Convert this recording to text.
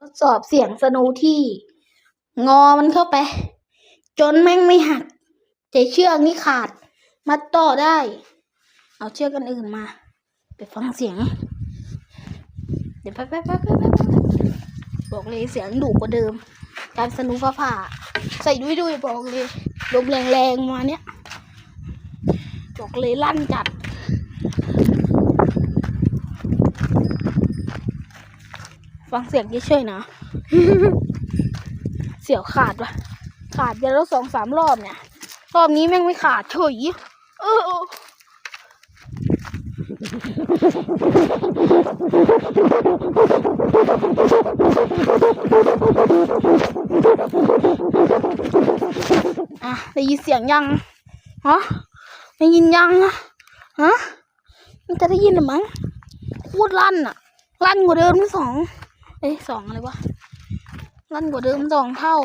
ทดสอบเสียงสโนว์ที่งอมันเข้าไปจนแม่งไม่หักใจเชือกนี่ขาดมัดต่อได้เอาเชือกกันอื่นมาไปฟังเสียงเดี๋ยวแป๊บบอกเลยเสียงดุกว่าเดิมการสนุกฟ้าผ่าใส่ด้วยบอกเลยลมแรงๆมาเนี้ยบอกเลยลั่นจัดฟังเสียงเฉยๆนะเสียวขาดว่ะขาดไปแล้ว2-3 รอบเนี่ยรอบนี้แม่งไม่ขาดเฉยได้ยินเสียงยังฮะได้ยินยังฮะมันจะได้ยินหรือมั้งพูดลั่นกว่าเดิม2อะไรวะลั่นกว่าเดิม2 เท่า